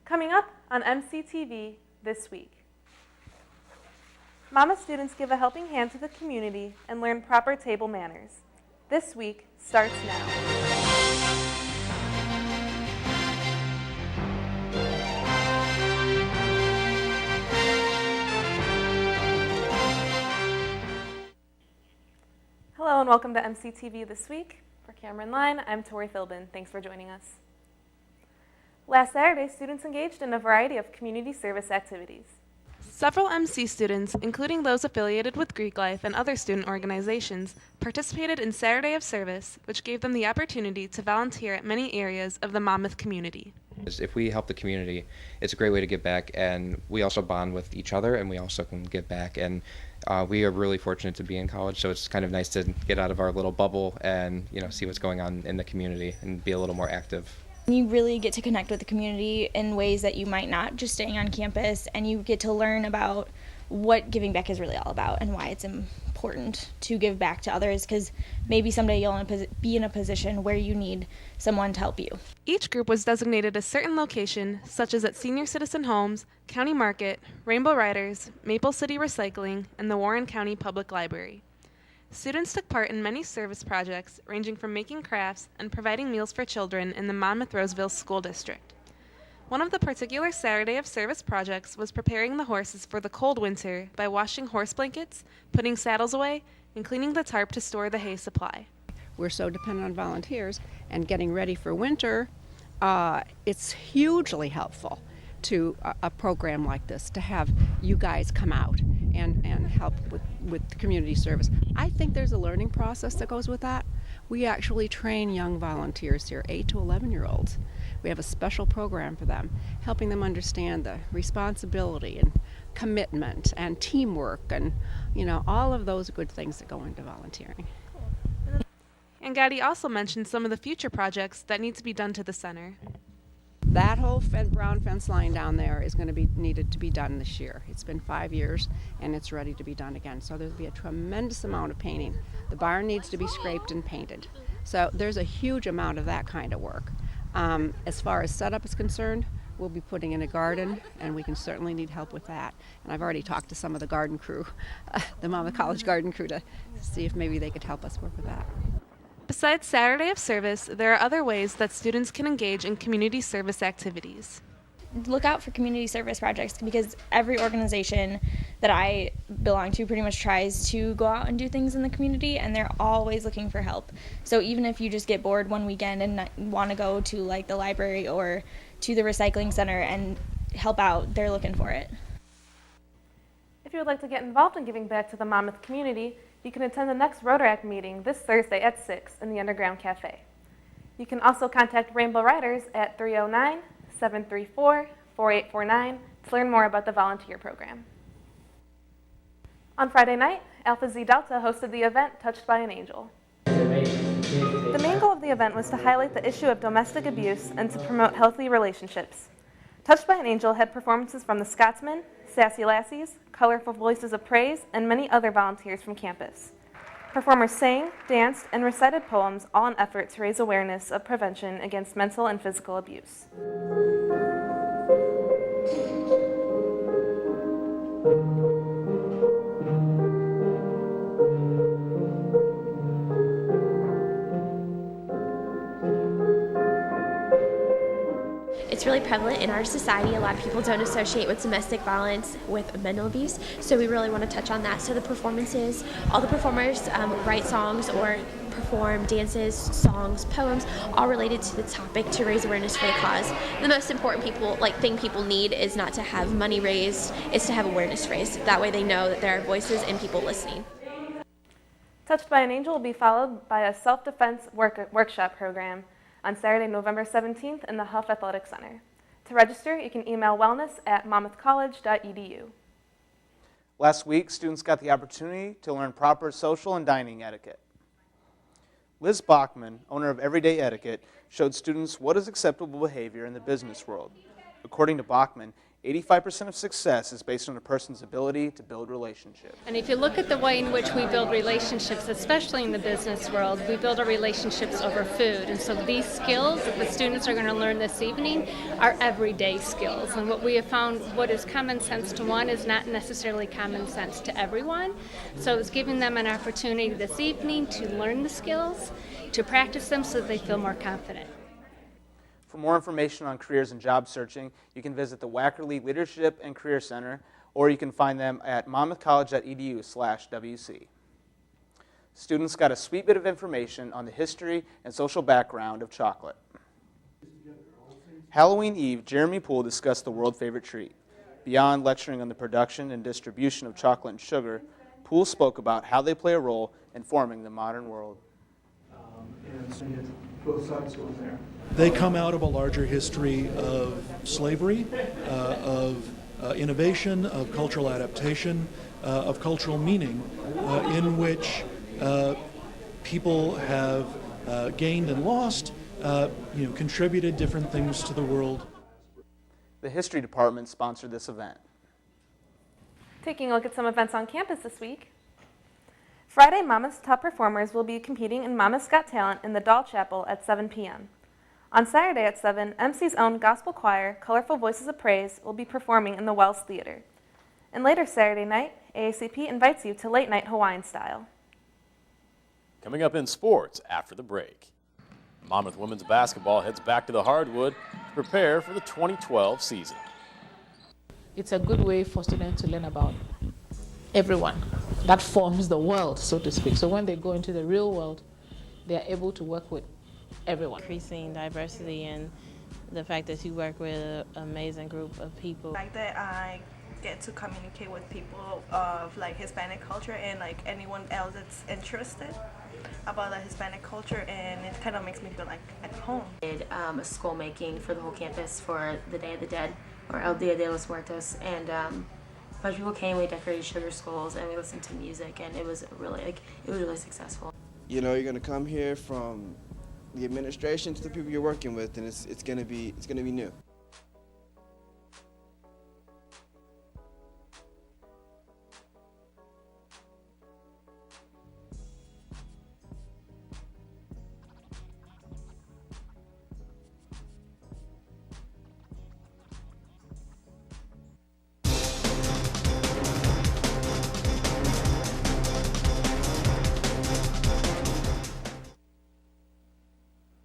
Coming up on MCTV this week. Monmouth students give a helping hand to the community and learn proper table manners. This week starts now. Hello and welcome to MCTV this week. For Cameron Line, I'm Tori Philbin. Thanks for joining us. Last Saturday, students engaged in a variety of community service activities. Several MC students, including those affiliated with Greek Life and other student organizations, participated in Saturday of Service, which gave them the opportunity to volunteer at many areas of the Monmouth community. If we help the community, it's a great way to give back, and we also bond with each other, and we also can give back. And we are really fortunate to be in college, so it's kind of nice to get out of our little bubble and see what's going on in the community and be a little more active. You really get to connect with the community in ways that you might not just staying on campus, and you get to learn about what giving back is really all about and why it's important to give back to others, because maybe someday you'll be in a position where you need someone to help you. Each group was designated a certain location, such as at Senior Citizen Homes, County Market, Rainbow Riders, Maple City Recycling, and the Warren County Public Library. Students took part in many service projects, ranging from making crafts and providing meals for children in the Monmouth-Roseville School District. One of the particular Saturday of Service projects was preparing the horses for the cold winter by washing horse blankets, putting saddles away, and cleaning the tarp to store the hay supply. We're so dependent on volunteers, and getting ready for winter, it's hugely helpful to a program like this, to have you guys come out and help with community service. I think there's a learning process that goes with that. We actually train young volunteers here, 8 to 11-year-olds. We have a special program for them, helping them understand the responsibility and commitment and teamwork and, all of those good things that go into volunteering. And Gadi also mentioned some of the future projects that need to be done to the center. That whole brown fence line down there is going to be needed to be done this year. It's been 5 years, and it's ready to be done again. So there'll be a tremendous amount of painting. The barn needs to be scraped and painted. So there's a huge amount of that kind of work. As far as setup is concerned, we'll be putting in a garden, and we can certainly need help with that. And I've already talked to some of the garden crew, the Monmouth College garden crew, to see if maybe they could help us work with that. Besides Saturday of Service, there are other ways that students can engage in community service activities. Look out for community service projects, because every organization that I belong to pretty much tries to go out and do things in the community, and they're always looking for help. So even if you just get bored one weekend and want to go to the library or to the recycling center and help out, they're looking for it. If you would like to get involved in giving back to the Monmouth community, you can attend the next Rotaract meeting this Thursday at 6 in the Underground Cafe. You can also contact Rainbow Riders at 309-734-4849 to learn more about the volunteer program. On Friday night, Alpha Xi Delta hosted the event Touched by an Angel. The main goal of the event was to highlight the issue of domestic abuse and to promote healthy relationships. Touched by an Angel had performances from the Scotsmen, Sassy Lassies, Colorful Voices of Praise, and many other volunteers from campus. Performers sang, danced, and recited poems, all in an effort to raise awareness of prevention against mental and physical abuse. It's really prevalent in our society. A lot of people don't associate with domestic violence with mental abuse, so we really want to touch on that. So the performances, all the performers write songs or perform dances, songs, poems, all related to the topic to raise awareness for the cause. The most important thing people need is not to have money raised, it's to have awareness raised. That way they know that there are voices and people listening. Touched by an Angel will be followed by a self-defense workshop program on Saturday, November 17th in the Huff Athletic Center. To register, you can email wellness@monmouthcollege.edu. Last week, students got the opportunity to learn proper social and dining etiquette. Liz Bachman, owner of Everyday Etiquette, showed students what is acceptable behavior in the business world. According to Bachman, 85% of success is based on a person's ability to build relationships. And if you look at the way in which we build relationships, especially in the business world, we build our relationships over food. And so these skills that the students are going to learn this evening are everyday skills. And what we have found, what is common sense to one is not necessarily common sense to everyone. So it's giving them an opportunity this evening to learn the skills, to practice them so that they feel more confident. For more information on careers and job searching, you can visit the Wackerly Leadership and Career Center, or you can find them at monmouthcollege.edu/WC. Students got a sweet bit of information on the history and social background of chocolate. Halloween Eve, Jeremy Poole discussed the world favorite treat. Beyond lecturing on the production and distribution of chocolate and sugar, Poole spoke about how they play a role in forming the modern world. And so you get both sides going there. They come out of a larger history of slavery, of innovation, of cultural adaptation, of cultural meaning, in which people have gained and lost, contributed different things to the world. The History Department sponsored this event. Taking a look at some events on campus this week. Friday, Monmouth's top performers will be competing in Monmouth's Got Talent in the Doll Chapel at 7 p.m. On Saturday at 7, MC's own gospel choir, Colorful Voices of Praise, will be performing in the Wells Theater. And later Saturday night, AACP invites you to late night Hawaiian style. Coming up in sports after the break. Monmouth women's basketball heads back to the hardwood to prepare for the 2012 season. It's a good way for students to learn about everyone. That forms the world, so to speak. So when they go into the real world, they are able to work with everyone. Increasing diversity and the fact that you work with an amazing group of people. Like that I get to communicate with people of like Hispanic culture and like anyone else that's interested about the Hispanic culture, and it kind of makes me feel like at home. Did a skull making for the whole campus for the Day of the Dead, or El Dia de los Muertos, and a bunch of people came. We decorated sugar skulls and we listened to music, and it was really successful. You know, you're gonna come here from the administration to the people you're working with, and it's gonna be new.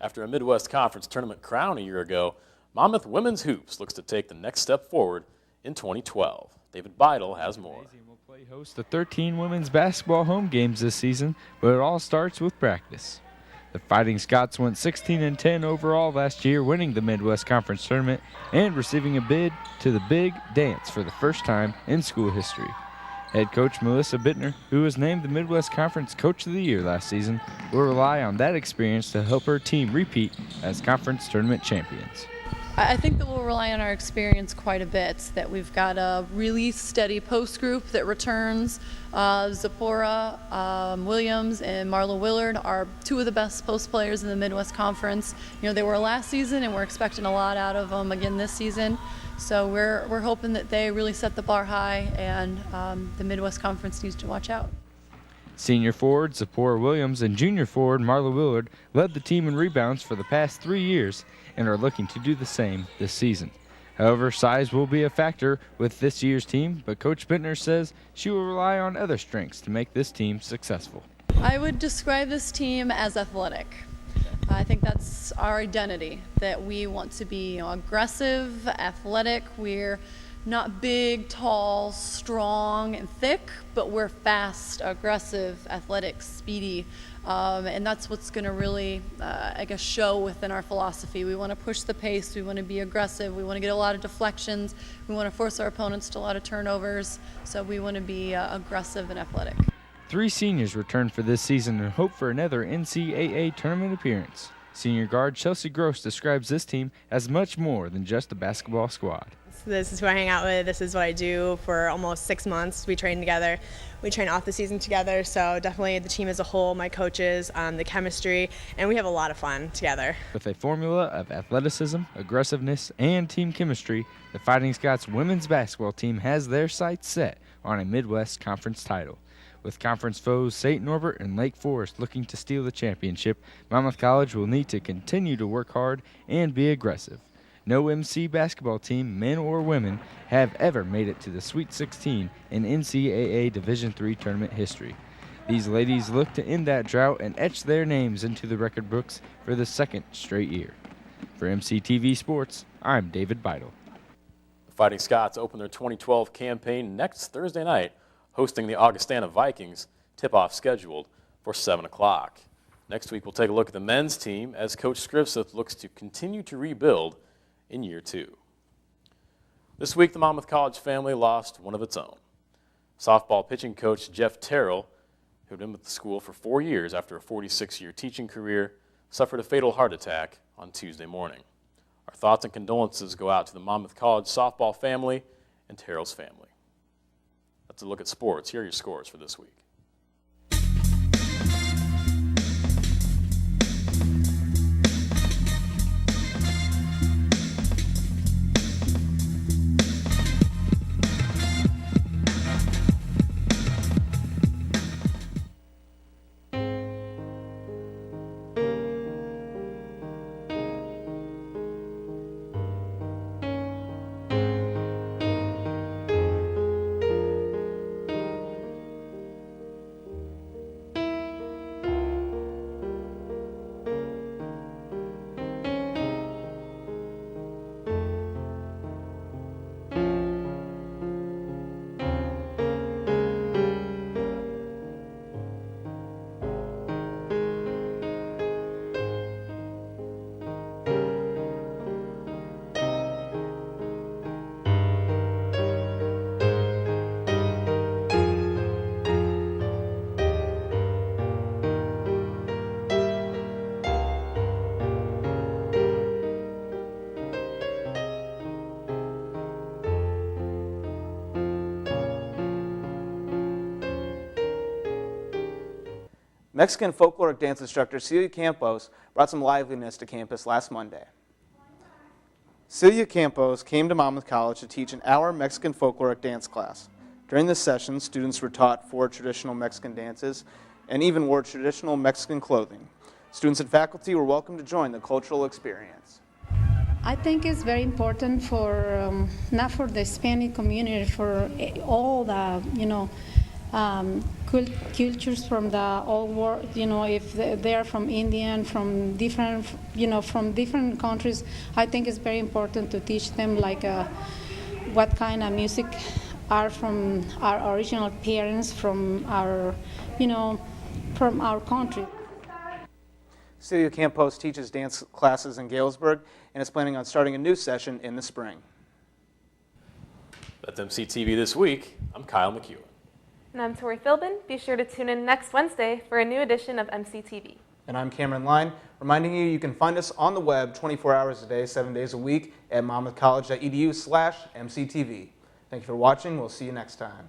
After a Midwest Conference tournament crown a year ago, Monmouth Women's Hoops looks to take the next step forward in 2012. David Beidel has more. Will play host to 13 women's basketball home games this season, but it all starts with practice. The Fighting Scots went 16-10 overall last year, winning the Midwest Conference tournament and receiving a bid to the Big Dance for the first time in school history. Head coach Melissa Bittner, who was named the Midwest Conference Coach of the Year last season, will rely on that experience to help her team repeat as conference tournament champions. I think that we'll rely on our experience quite a bit, that we've got a really steady post group that returns. Zipporah Williams and Marla Willard are two of the best post players in the Midwest Conference. You know, they were last season, and we're expecting a lot out of them again this season. So we're hoping that they really set the bar high, and the Midwest Conference needs to watch out. Senior forward Zipporah Williams and junior forward Marla Willard led the team in rebounds for the past 3 years and are looking to do the same this season. However, size will be a factor with this year's team, but Coach Bittner says she will rely on other strengths to make this team successful. I would describe this team as athletic. I think that's our identity, that we want to be aggressive, athletic. We're not big, tall, strong, and thick, but we're fast, aggressive, athletic, speedy. And that's what's going to really, show within our philosophy. We want to push the pace. We want to be aggressive. We want to get a lot of deflections. We want to force our opponents to a lot of turnovers. So we want to be aggressive and athletic. 3 seniors return for this season and hope for another NCAA tournament appearance. Senior guard Chelsea Gross describes this team as much more than just a basketball squad. This is who I hang out with. This is what I do for almost 6 months. We train together. We train off the season together. So definitely the team as a whole, my coaches, the chemistry, and we have a lot of fun together. With a formula of athleticism, aggressiveness, and team chemistry, the Fighting Scots women's basketball team has their sights set on a Midwest Conference title. With conference foes St. Norbert and Lake Forest looking to steal the championship, Monmouth College will need to continue to work hard and be aggressive. No MC basketball team, men or women, have ever made it to the Sweet 16 in NCAA Division III tournament history. These ladies look to end that drought and etch their names into the record books for the second straight year. For MCTV Sports, I'm David Beidel. The Fighting Scots open their 2012 campaign next Thursday night, hosting the Augustana Vikings, tip-off scheduled for 7 o'clock. Next week, we'll take a look at the men's team as Coach Scrivseth looks to continue to rebuild in year 2. This week, the Monmouth College family lost one of its own. Softball pitching coach Jeff Terrell, who had been with the school for 4 years after a 46-year teaching career, suffered a fatal heart attack on Tuesday morning. Our thoughts and condolences go out to the Monmouth College softball family and Terrell's family. That's a look at sports. Here are your scores for this week. Mexican folkloric dance instructor Celia Campos brought some liveliness to campus last Monday. Celia Campos came to Monmouth College to teach an hour Mexican folkloric dance class. During this session, students were taught 4 traditional Mexican dances and even wore traditional Mexican clothing. Students and faculty were welcome to join the cultural experience. I think it's very important for, not for the Hispanic community, for all the, cultures from the old world, if they're from Indian, from different, from different countries. I think it's very important to teach them what kind of music are from our original parents, from our, from our country. Celia Campos teaches dance classes in Galesburg and is planning on starting a new session in the spring. That's MCTV This Week. I'm Kyle McEwen. And I'm Tori Philbin. Be sure to tune in next Wednesday for a new edition of MCTV. And I'm Cameron Line, reminding you can find us on the web 24 hours a day, 7 days a week at monmouthcollege.edu/MCTV. Thank you for watching. We'll see you next time.